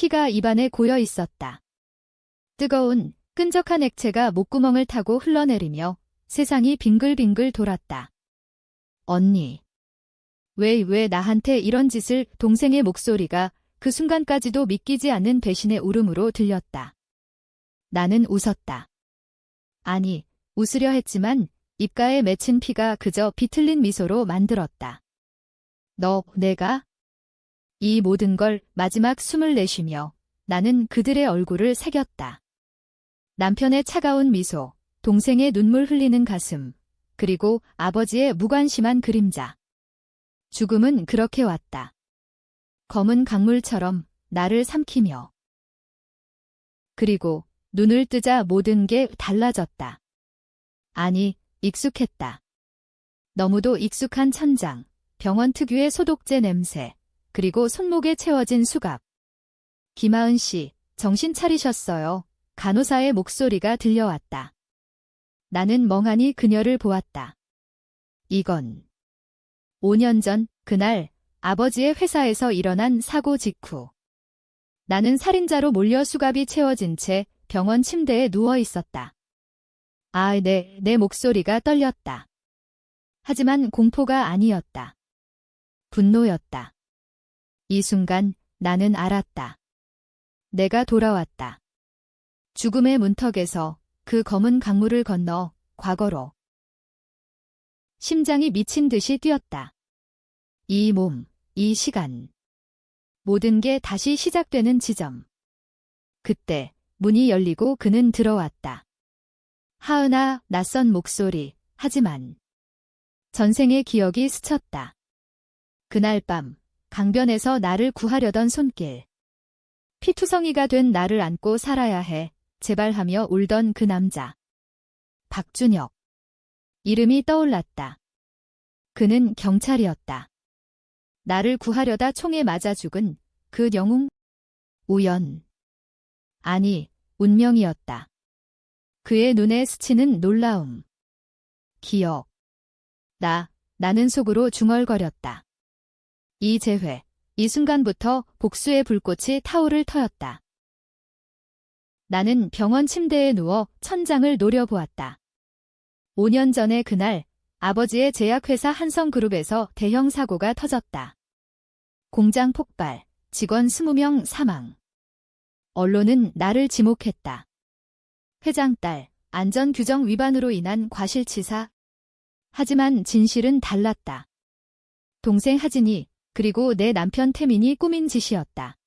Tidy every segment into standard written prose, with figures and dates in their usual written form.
피가 입안에 고여 있었다. 뜨거운, 끈적한 액체가 목구멍을 타고 흘러내리며 세상이 빙글빙글 돌았다. 언니. 왜 나한테 이런 짓을? 동생의 목소리가 그 순간까지도 믿기지 않는 배신의 울음으로 들렸다. 나는 웃었다. 아니, 웃으려 했지만 입가에 맺힌 피가 그저 비틀린 미소로 만들었다. 내가? 이 모든 걸 마지막 숨을 내쉬며 나는 그들의 얼굴을 새겼다. 남편의 차가운 미소, 동생의 눈물 흘리는 가슴, 그리고 아버지의 무관심한 그림자. 죽음은 그렇게 왔다. 검은 강물처럼 나를 삼키며. 그리고 눈을 뜨자 모든 게 달라졌다. 아니, 익숙했다. 너무도 익숙한 천장, 병원 특유의 소독제 냄새, 그리고 손목에 채워진 수갑. 김하은 씨, 정신 차리셨어요. 간호사의 목소리가 들려왔다. 나는 멍하니 그녀를 보았다. 이건 5년 전 그날 아버지의 회사에서 일어난 사고 직후. 나는 살인자로 몰려 수갑이 채워진 채 병원 침대에 누워 있었다. 내 목소리가 떨렸다. 하지만 공포가 아니었다. 분노였다. 이 순간 나는 알았다. 내가 돌아왔다. 죽음의 문턱에서 그 검은 강물을 건너 과거로. 심장이 미친 듯이 뛰었다. 이 몸, 이 시간. 모든 게 다시 시작되는 지점. 그때 문이 열리고 그는 들어왔다. 하은아, 낯선 목소리, 하지만 전생의 기억이 스쳤다. 그날 밤, 강변에서 나를 구하려던 손길. 피투성이가 된 나를 안고 살아야 해, 제발 하며 울던 그 남자. 박준혁. 이름이 떠올랐다. 그는 경찰이었다. 나를 구하려다 총에 맞아 죽은 그 영웅. 우연. 아니, 운명이었다. 그의 눈에 스치는 놀라움. 기억. 나는 속으로 중얼거렸다. 이 재회, 이 순간부터 복수의 불꽃이 타오를 터였다. 나는 병원 침대에 누워 천장을 노려보았다. 5년 전의 그날, 아버지의 제약회사 한성그룹에서 대형 사고가 터졌다. 공장 폭발, 직원 20명 사망. 언론은 나를 지목했다. 회장 딸, 안전규정 위반으로 인한 과실치사. 하지만 진실은 달랐다. 동생 하진이, 그리고 내 남편 태민이 꾸민 짓이었다.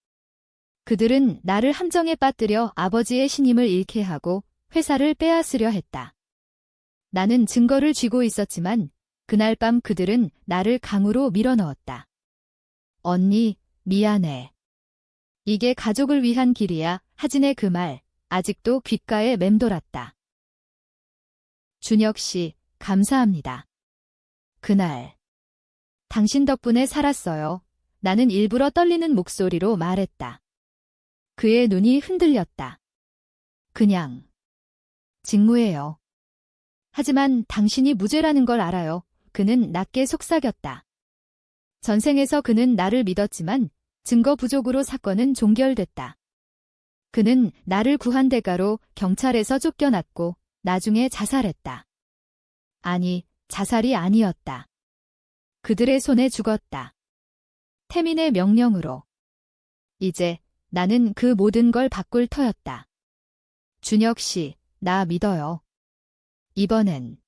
그들은 나를 함정에 빠뜨려 아버지의 신임을 잃게 하고 회사를 빼앗으려 했다. 나는 증거를 쥐고 있었지만 그날 밤 그들은 나를 강으로 밀어넣었다. 언니, 미안해. 이게 가족을 위한 길이야. 하진의 그 말, 아직도 귓가에 맴돌았다. 준혁 씨, 감사합니다. 그날. 당신 덕분에 살았어요. 나는 일부러 떨리는 목소리로 말했다. 그의 눈이 흔들렸다. 그냥 직무예요. 하지만 당신이 무죄라는 걸 알아요. 그는 낮게 속삭였다. 전생에서 그는 나를 믿었지만 증거 부족으로 사건은 종결됐다. 그는 나를 구한 대가로 경찰에서 쫓겨났고 나중에 자살했다. 아니, 자살이 아니었다. 그들의 손에 죽었다. 태민의 명령으로. 이제 나는 그 모든 걸 바꿀 터였다. 준혁 씨, 나 믿어요. 이번엔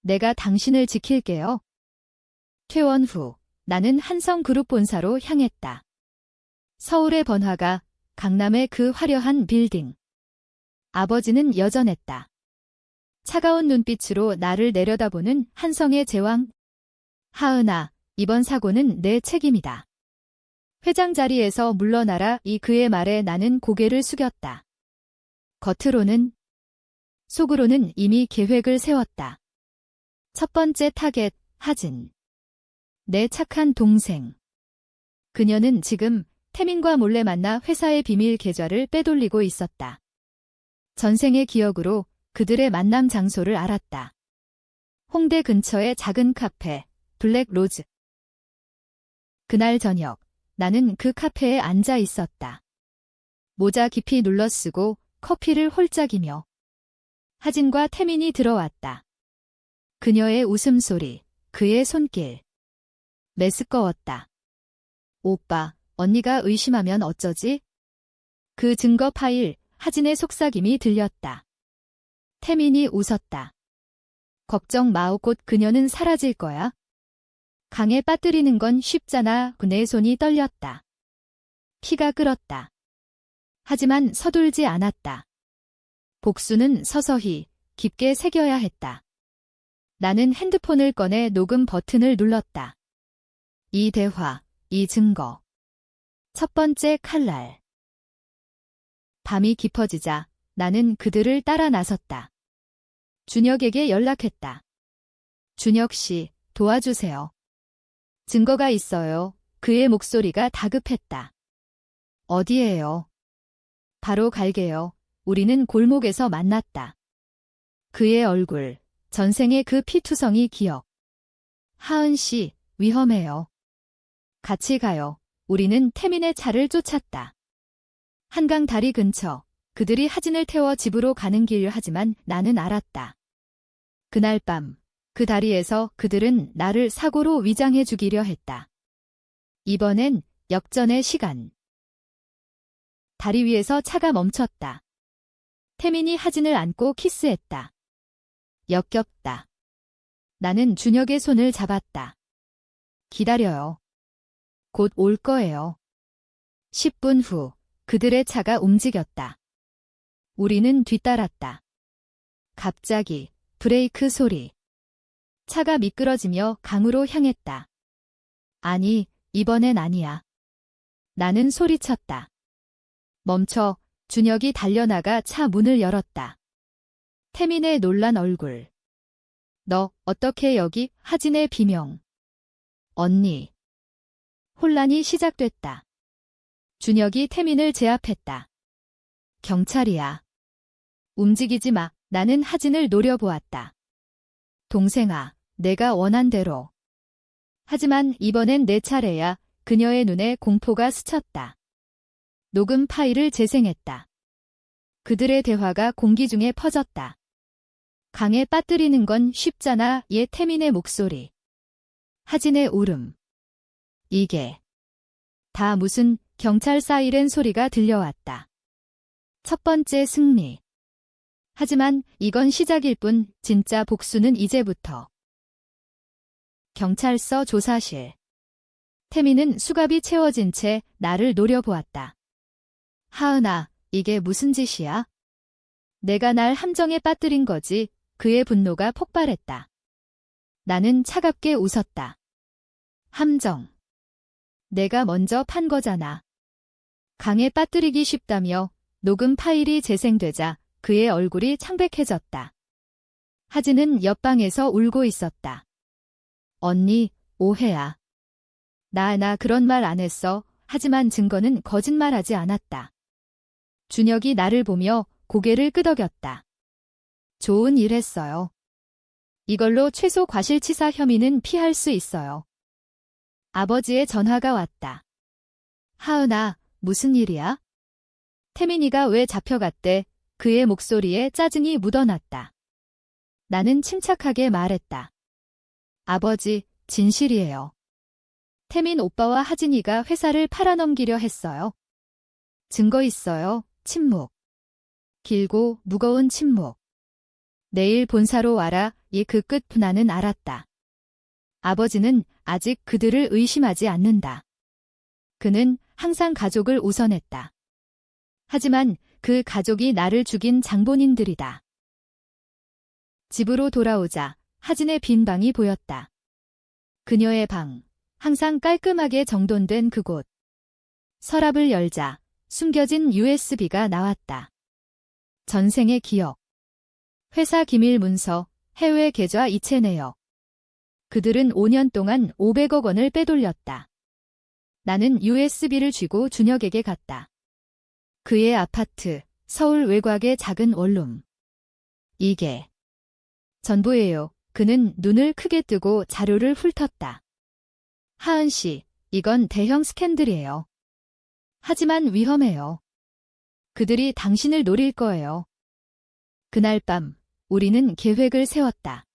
내가 당신을 지킬게요. 퇴원 후 나는 한성그룹 본사로 향했다. 서울의 번화가, 강남의 그 화려한 빌딩. 아버지는 여전했다. 차가운 눈빛으로 나를 내려다보는 한성의 제왕. 하은아, 이번 사고는 내 책임이다. 회장 자리에서 물러나라. 그의 말에 나는 고개를 숙였다. 겉으로는, 속으로는 이미 계획을 세웠다. 첫 번째 타겟, 하진. 내 착한 동생. 그녀는 지금 태민과 몰래 만나 회사의 비밀 계좌를 빼돌리고 있었다. 전생의 기억으로 그들의 만남 장소를 알았다. 홍대 근처의 작은 카페, 블랙 로즈. 그날 저녁, 나는 그 카페에 앉아 있었다. 모자 깊이 눌러쓰고 커피를 홀짝이며 하진과 태민이 들어왔다. 그녀의 웃음소리, 그의 손길. 메스꺼웠다. 오빠, 언니가 의심하면 어쩌지? 그 증거 파일, 하진의 속삭임이 들렸다. 태민이 웃었다. 걱정 마오, 곧 그녀는 사라질 거야. 강에 빠뜨리는 건 쉽잖아. 내 손이 떨렸다. 피가 끓었다. 하지만 서둘지 않았다. 복수는 서서히 깊게 새겨야 했다. 나는 핸드폰을 꺼내 녹음 버튼을 눌렀다. 이 대화, 이 증거. 첫 번째 칼날. 밤이 깊어지자 나는 그들을 따라 나섰다. 준혁에게 연락했다. 준혁 씨, 도와주세요. 증거가 있어요. 그의 목소리가 다급했다. 어디에요? 바로 갈게요. 우리는 골목에서 만났다. 그의 얼굴, 전생의 그 피투성이 기억. 하은 씨, 위험해요. 같이 가요. 우리는 태민의 차를 쫓았다. 한강 다리 근처, 그들이 하진을 태워 집으로 가는 길. 하지만 나는 알았다. 그날 밤, 그 다리에서 그들은 나를 사고로 위장해 죽이려 했다. 이번엔 역전의 시간. 다리 위에서 차가 멈췄다. 태민이 하진을 안고 키스했다. 역겹다. 나는 준혁의 손을 잡았다. 기다려요. 곧 올 거예요. 10분 후, 그들의 차가 움직였다. 우리는 뒤따랐다. 갑자기, 브레이크 소리. 차가 미끄러지며 강으로 향했다. 아니, 이번엔 아니야. 나는 소리쳤다. 멈춰. 준혁이 달려나가 차 문을 열었다. 태민의 놀란 얼굴. 너, 어떻게 여기? 하진의 비명. 언니. 혼란이 시작됐다. 준혁이 태민을 제압했다. 경찰이야. 움직이지 마. 나는 하진을 노려보았다. 동생아, 내가 원한 대로. 하지만 이번엔 내 차례야. 그녀의 눈에 공포가 스쳤다. 녹음 파일을 재생했다. 그들의 대화가 공기 중에 퍼졌다. 강에 빠뜨리는 건 쉽잖아. 얘 태민의 목소리. 하진의 울음. 이게 다 무슨 경찰 사이렌 소리가 들려왔다. 첫 번째 승리. 하지만 이건 시작일 뿐. 진짜 복수는 이제부터. 경찰서 조사실. 태민은 수갑이 채워진 채 나를 노려보았다. 하은아, 이게 무슨 짓이야? 내가 날 함정에 빠뜨린 거지. 그의 분노가 폭발했다. 나는 차갑게 웃었다. 함정. 내가 먼저 판 거잖아. 강에 빠뜨리기 쉽다며. 녹음 파일이 재생되자 그의 얼굴이 창백해졌다. 하진은 옆방에서 울고 있었다. 언니, 오해야. 나 그런 말 안 했어. 하지만 증거는 거짓말하지 않았다. 준혁이 나를 보며 고개를 끄덕였다. 좋은 일 했어요. 이걸로 최소 과실치사 혐의는 피할 수 있어요. 아버지의 전화가 왔다. 하은아, 무슨 일이야? 태민이가 왜 잡혀갔대? 그의 목소리에 짜증이 묻어났다. 나는 침착하게 말했다. 아버지, 진실이에요. 태민 오빠와 하진이가 회사를 팔아넘기려 했어요. 증거 있어요. 침묵. 길고 무거운 침묵. 내일 본사로 와라. 그 끝. 나는 알았다. 아버지는 아직 그들을 의심하지 않는다. 그는 항상 가족을 우선했다. 하지만 그 가족이 나를 죽인 장본인들이다. 집으로 돌아오자 하진의 빈 방이 보였다. 그녀의 방, 항상 깔끔하게 정돈된 그곳. 서랍을 열자 숨겨진 USB가 나왔다. 전생의 기억. 회사 기밀 문서, 해외 계좌 이체 내역. 그들은 5년 동안 500억 원을 빼돌렸다. 나는 USB를 쥐고 준혁에게 갔다. 그의 아파트, 서울 외곽의 작은 원룸. 이게 전부예요. 그는 눈을 크게 뜨고 자료를 훑었다. 하은 씨, 이건 대형 스캔들이에요. 하지만 위험해요. 그들이 당신을 노릴 거예요. 그날 밤 우리는 계획을 세웠다.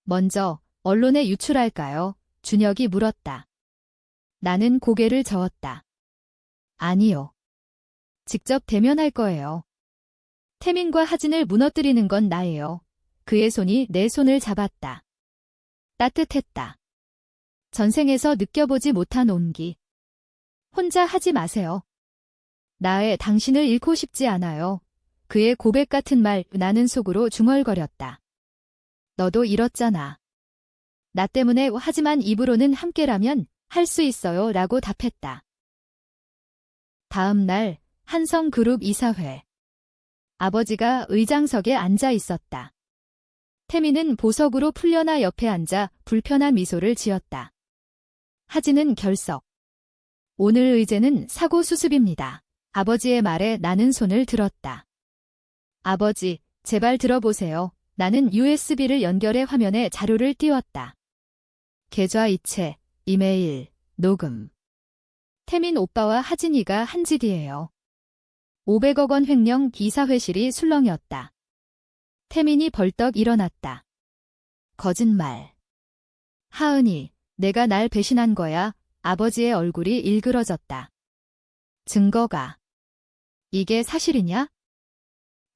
먼저 언론에 유출할까요? 준혁이 물었다. 나는 고개를 저었다. 아니요. 직접 대면할 거예요. 태민과 하진을 무너뜨리는 건 나예요. 그의 손이 내 손을 잡았다. 따뜻했다. 전생에서 느껴보지 못한 온기. 혼자 하지 마세요. 나의 당신을 잃고 싶지 않아요. 그의 고백 같은 말 나는 속으로 중얼거렸다. 너도 잃었잖아. 나 때문에 하지만 입으로는 함께라면 할 수 있어요 라고 답했다. 다음 날 한성그룹 이사회. 아버지가 의장석에 앉아 있었다. 태민은 보석으로 풀려나 옆에 앉아 불편한 미소를 지었다. 하진은 결석. 오늘 의제는 사고 수습입니다. 아버지의 말에 나는 손을 들었다. 아버지, 제발 들어보세요. 나는 USB를 연결해 화면에 자료를 띄웠다. 계좌 이체, 이메일, 녹음. 태민 오빠와 하진이가 한 집이에요. 500억 원 횡령 이사회실이 술렁이었다. 태민이 벌떡 일어났다. 거짓말. 하은이, 내가 날 배신한 거야. 아버지의 얼굴이 일그러졌다. 증거가. 이게 사실이냐?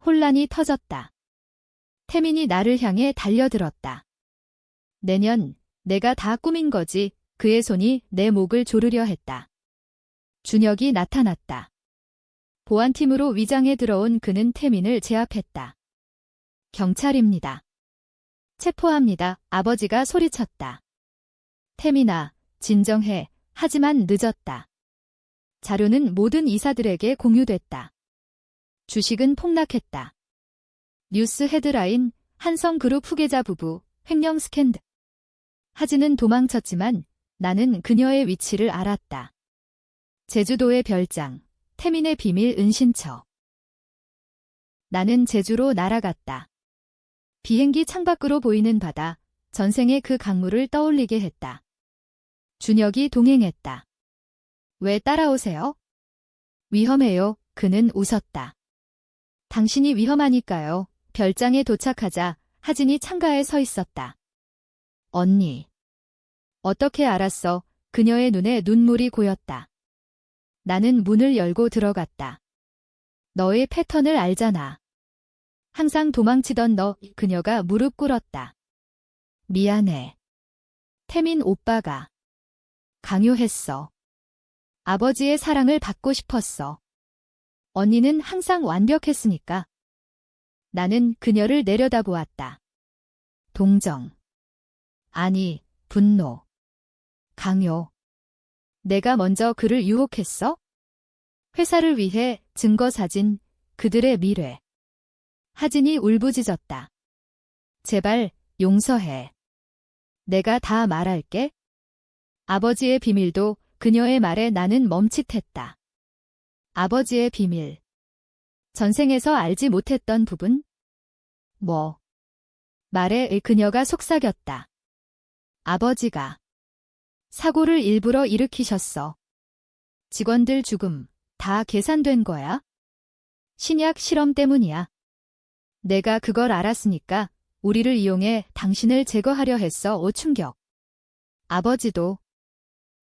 혼란이 터졌다. 태민이 나를 향해 달려들었다. 내년 내가 다 꾸민 거지. 그의 손이 내 목을 조르려 했다. 준혁이 나타났다. 보안팀으로 위장해 들어온 그는 태민을 제압했다. 경찰입니다. 체포합니다. 아버지가 소리쳤다. 태민아, 진정해. 하지만 늦었다. 자료는 모든 이사들에게 공유됐다. 주식은 폭락했다. 뉴스 헤드라인, 한성그룹 후계자 부부, 횡령 스캔들. 하진은 도망쳤지만 나는 그녀의 위치를 알았다. 제주도의 별장, 태민의 비밀 은신처. 나는 제주로 날아갔다. 비행기 창밖으로 보이는 바다, 전생의 그 강물을 떠올리게 했다. 준혁이 동행했다. 왜 따라오세요? 위험해요. 그는 웃었다. 당신이 위험하니까요. 별장에 도착하자 하진이 창가에 서 있었다. 언니. 어떻게 알았어? 그녀의 눈에 눈물이 고였다. 나는 문을 열고 들어갔다. 너의 패턴을 알잖아. 항상 도망치던 너. 그녀가 무릎 꿇었다. 미안해. 태민 오빠가 강요했어. 아버지의 사랑을 받고 싶었어. 언니는 항상 완벽했으니까. 나는 그녀를 내려다보았다. 동정. 아니, 분노. 강요. 내가 먼저 그를 유혹했어? 회사를 위해 증거 사진, 그들의 미래. 하진이 울부짖었다. 제발 용서해. 내가 다 말할게. 아버지의 비밀도 그녀의 말에 나는 멈칫했다. 아버지의 비밀. 전생에서 알지 못했던 부분? 뭐? 말에 그녀가 속삭였다. 아버지가 사고를 일부러 일으키셨어. 직원들 죽음 다 계산된 거야? 신약 실험 때문이야. 내가 그걸 알았으니까 우리를 이용해 당신을 제거하려 했어. 충격. 아버지도.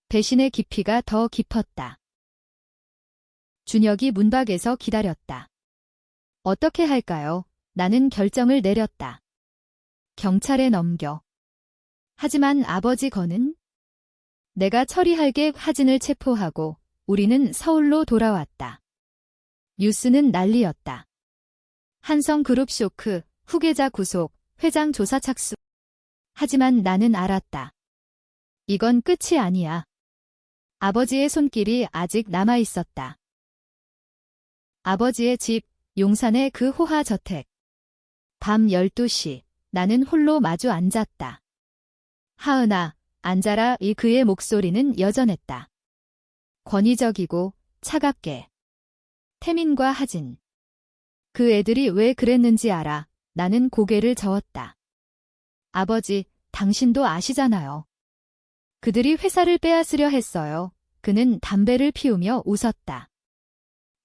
배신의 깊이가 더 깊었다. 준혁이 문 밖에서 기다렸다. 어떻게 할까요? 나는 결정을 내렸다. 경찰에 넘겨. 하지만 아버지 건은? 내가 처리할게. 하진을 체포하고 우리는 서울로 돌아왔다. 뉴스는 난리였다. 한성그룹 쇼크, 후계자 구속, 회장 조사 착수. 하지만 나는 알았다. 이건 끝이 아니야. 아버지의 손길이 아직 남아 있었다. 아버지의 집, 용산의 그 호화 저택. 밤 12시, 나는 홀로 마주 앉았다. 하은아, 앉아라. 그의 목소리는 여전했다. 권위적이고 차갑게. 태민과 하진. 그 애들이 왜 그랬는지 알아. 나는 고개를 저었다. 아버지, 당신도 아시잖아요. 그들이 회사를 빼앗으려 했어요. 그는 담배를 피우며 웃었다.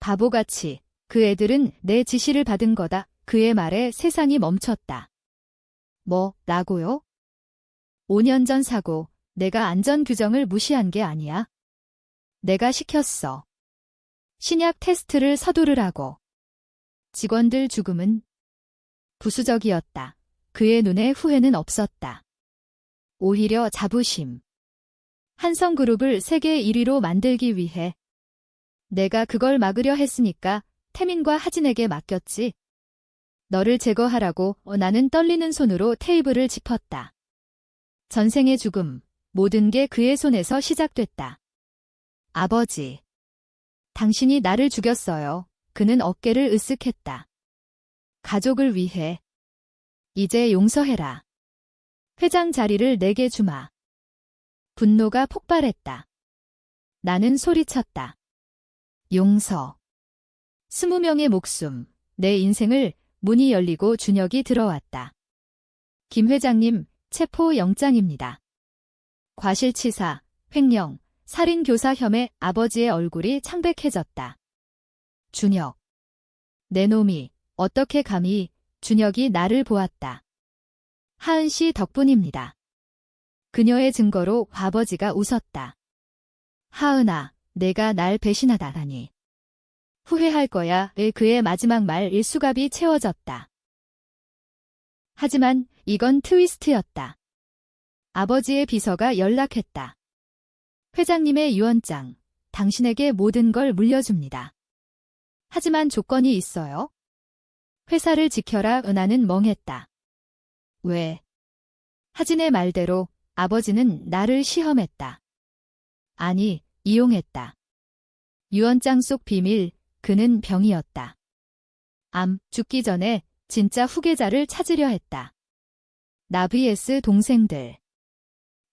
바보같이. 그 애들은 내 지시를 받은 거다. 그의 말에 세상이 멈췄다. 뭐라고요? 5년 전 사고, 내가 안전규정을 무시한 게 아니야. 내가 시켰어. 신약 테스트를 서두르라고. 직원들 죽음은 부수적이었다. 그의 눈에 후회는 없었다. 오히려 자부심. 한성그룹을 세계 1위로 만들기 위해 내가 그걸 막으려 했으니까 태민과 하진에게 맡겼지. 너를 제거하라고. 나는 떨리는 손으로 테이블을 짚었다. 전생의 죽음, 모든 게 그의 손에서 시작됐다. 아버지. 당신이 나를 죽였어요. 그는 어깨를 으쓱했다. 가족을 위해. 이제 용서해라. 회장 자리를 내게 주마. 분노가 폭발했다. 나는 소리쳤다. 용서. 20명의 목숨, 내 인생을. 문이 열리고 준혁이 들어왔다. 김 회장님, 체포영장입니다. 과실치사, 횡령, 살인교사 혐의. 아버지의 얼굴이 창백해졌다. 준혁. 내 놈이 어떻게 감히. 준혁이 나를 보았다. 하은 씨 덕분입니다. 그녀의 증거로 아버지가 웃었다. 하은아, 내가 날 배신하다니. 후회할 거야. 그의 마지막 말 일수갑이 채워졌다. 하지만 이건 트위스트였다. 아버지의 비서가 연락했다. 회장님의 유언장, 당신에게 모든 걸 물려줍니다. 하지만 조건이 있어요. 회사를 지켜라. 나는 멍했다. 왜? 하진의 말대로 아버지는 나를 시험했다. 아니, 이용했다. 유언장 속 비밀, 그는 병이었다. 죽기 전에 진짜 후계자를 찾으려 했다. 나 vs 동생들.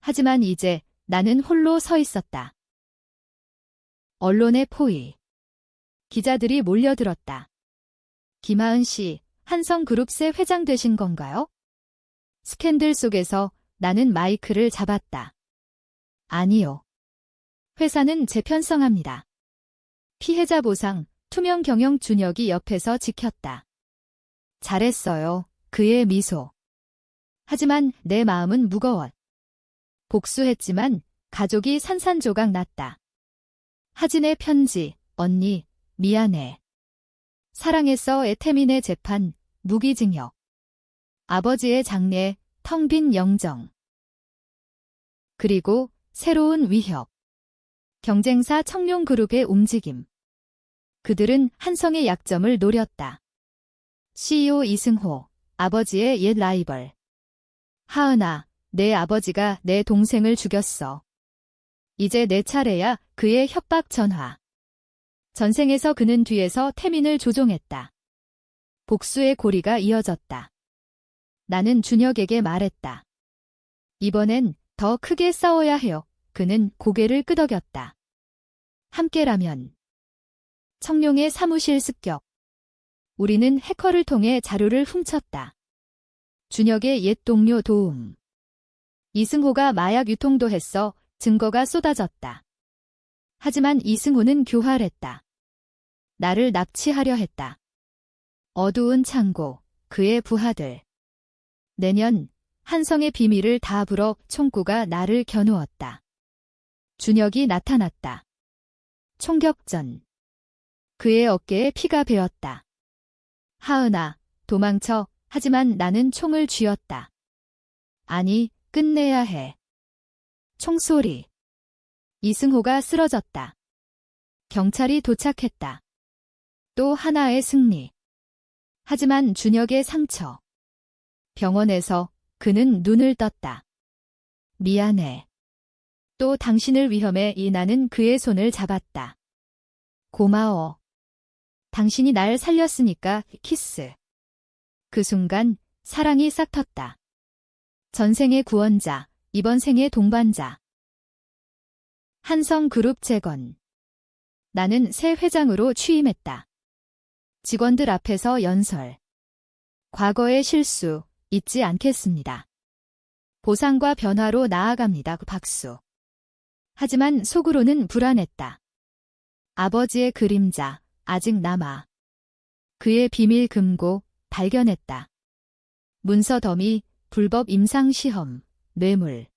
하지만 이제 나는 홀로 서 있었다. 언론의 포위. 기자들이 몰려들었다. 김하은 씨, 한성그룹 새 회장 되신 건가요? 스캔들 속에서 나는 마이크를 잡았다. 아니요. 회사는 재편성합니다. 피해자 보상, 투명 경영. 준혁이 옆에서 지켰다. 잘했어요. 그의 미소. 하지만 내 마음은 무거워. 복수했지만 가족이 산산조각 났다. 하진의 편지, 언니, 미안해. 사랑했어. 태민의 재판, 무기징역. 아버지의 장례, 텅 빈 영정. 그리고 새로운 위협. 경쟁사 청룡그룹의 움직임. 그들은 한성의 약점을 노렸다. CEO 이승호, 아버지의 옛 라이벌. 하은아, 내 아버지가 내 동생을 죽였어. 이제 내 차례야. 그의 협박 전화. 전생에서 그는 뒤에서 태민을 조종했다. 복수의 고리가 이어졌다. 나는 준혁에게 말했다. 이번엔 더 크게 싸워야 해요. 그는 고개를 끄덕였다. 함께라면. 청룡의 사무실 습격. 우리는 해커를 통해 자료를 훔쳤다. 준혁의 옛 동료 도움. 이승호가 마약 유통도 했어. 증거가 쏟아졌다. 하지만 이승호는 교활했다. 나를 납치하려 했다. 어두운 창고, 그의 부하들. 내년 한성의 비밀을 다 불어. 총구가 나를 겨누었다. 준혁이 나타났다. 총격전. 그의 어깨에 피가 배었다. 하은아, 도망쳐. 하지만 나는 총을 쥐었다. 아니, 끝내야 해. 총소리. 이승호가 쓰러졌다. 경찰이 도착했다. 또 하나의 승리. 하지만 준혁의 상처. 병원에서 그는 눈을 떴다. 미안해. 또 당신을 위험해. 나는 그의 손을 잡았다. 고마워. 당신이 날 살렸으니까. 키스. 그 순간 사랑이 싹 텄다. 전생의 구원자, 이번 생의 동반자. 한성그룹 재건. 나는 새 회장으로 취임했다. 직원들 앞에서 연설. 과거의 실수 잊지 않겠습니다. 보상과 변화로 나아갑니다. 박수. 하지만 속으로는 불안했다. 아버지의 그림자 아직 남아. 그의 비밀 금고 발견했다. 문서 더미, 불법 임상 시험, 뇌물.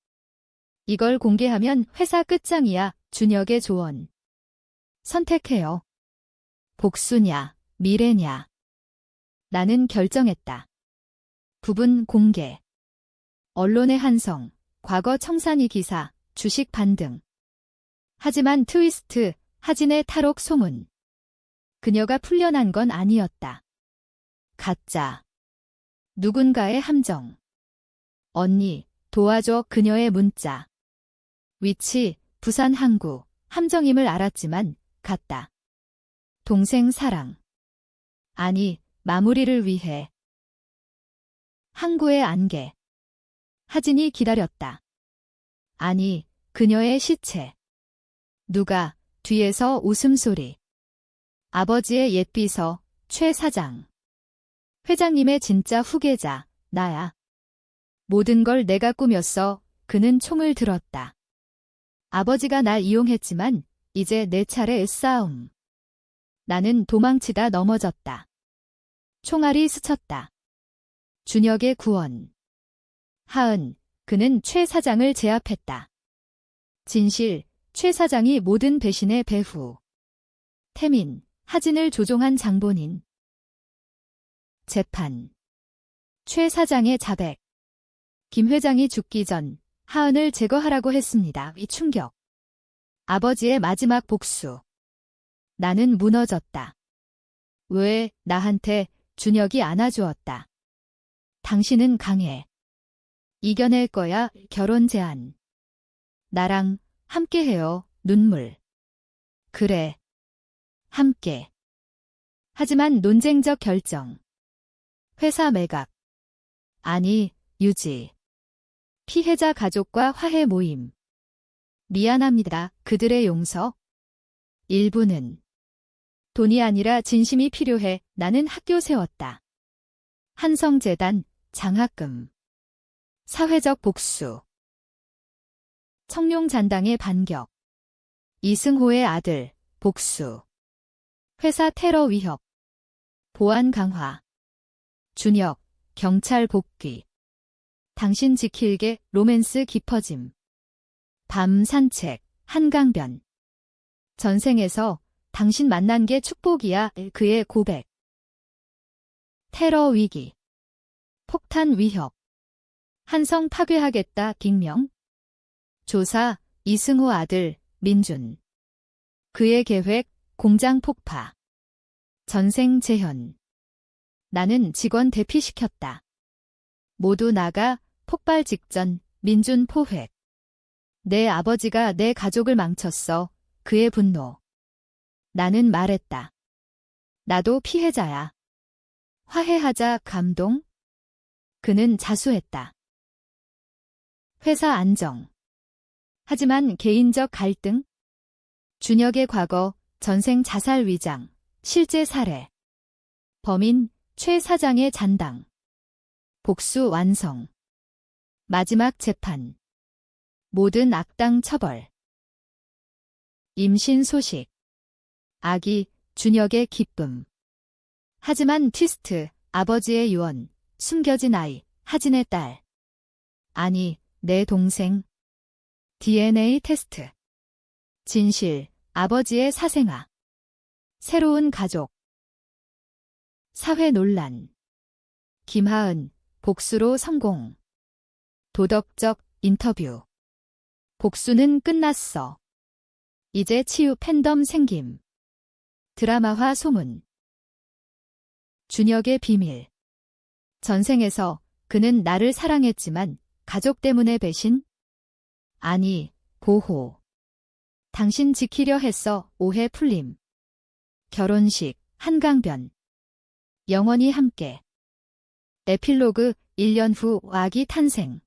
이걸 공개하면 회사 끝장이야. 준혁의 조언. 선택해요. 복수냐, 미래냐. 나는 결정했다. 부분 공개. 언론의 한성, 과거 청산이 기사, 주식 반등. 하지만 트위스트, 하진의 탈옥 소문. 그녀가 풀려난 건 아니었다. 가짜. 누군가의 함정. 언니, 도와줘. 그녀의 문자. 위치, 부산 항구. 함정임을 알았지만 갔다. 동생 사랑. 아니, 마무리를 위해. 항구의 안개. 하진이 기다렸다. 아니, 그녀의 시체. 누가, 뒤에서 웃음소리. 아버지의 옛 비서, 최 사장. 회장님의 진짜 후계자, 나야. 모든 걸 내가 꾸몄어. 그는 총을 들었다. 아버지가 날 이용했지만 이제 내 차례의 싸움. 나는 도망치다 넘어졌다. 총알이 스쳤다. 준혁의 구원. 하은, 그는 최 사장을 제압했다. 진실, 최 사장이 모든 배신의 배후. 태민, 하진을 조종한 장본인. 재판. 최 사장의 자백. 김 회장이 죽기 전 하은을 제거하라고 했습니다. 이 충격. 아버지의 마지막 복수. 나는 무너졌다. 왜 나한테 준혁이 안아주었다. 당신은 강해. 이겨낼 거야. 결혼 제안. 나랑 함께해요. 눈물. 그래. 함께. 하지만 논쟁적 결정. 회사 매각. 아니, 유지. 피해자 가족과 화해 모임. 미안합니다. 그들의 용서. 일부는. 돈이 아니라 진심이 필요해. 나는 학교 세웠다. 한성재단, 장학금. 사회적 복수. 청룡잔당의 반격. 이승호의 아들, 복수. 회사 테러 위협. 보안 강화. 준혁, 경찰 복귀. 당신 지킬게. 로맨스 깊어짐. 밤 산책, 한강변. 전생에서 당신 만난 게 축복이야. 그의 고백. 테러 위기. 폭탄 위협. 한성 파괴하겠다. 익명. 조사, 이승호 아들, 민준. 그의 계획, 공장 폭파. 전생 재현. 나는 직원 대피시켰다. 모두 나가. 폭발 직전, 민준 포획. 내 아버지가 내 가족을 망쳤어. 그의 분노. 나는 말했다. 나도 피해자야. 화해하자. 감동. 그는 자수했다. 회사 안정. 하지만 개인적 갈등. 준혁의 과거, 전생 자살 위장, 실제 사례. 범인, 최 사장의 잔당. 복수 완성. 마지막 재판. 모든 악당 처벌. 임신 소식. 아기, 준혁의 기쁨. 하지만 트위스트, 아버지의 유언, 숨겨진 아이, 하진의 딸. 아니, 내 동생. DNA 테스트. 진실, 아버지의 사생아. 새로운 가족. 사회 논란. 김하은, 복수로 성공. 도덕적 인터뷰. 복수는 끝났어. 이제 치유 팬덤 생김. 드라마화 소문. 준혁의 비밀. 전생에서 그는 나를 사랑했지만 가족 때문에 배신? 아니, 보호. 당신 지키려 했어. 오해 풀림. 결혼식, 한강변. 영원히 함께. 에필로그, 1년 후 아기 탄생.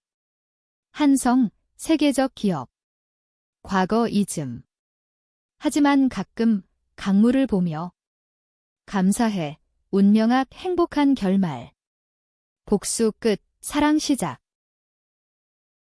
한성, 세계적 기업. 과거 이즘. 하지만 가끔 강물을 보며 감사해. 운명악 행복한 결말. 복수 끝, 사랑 시작.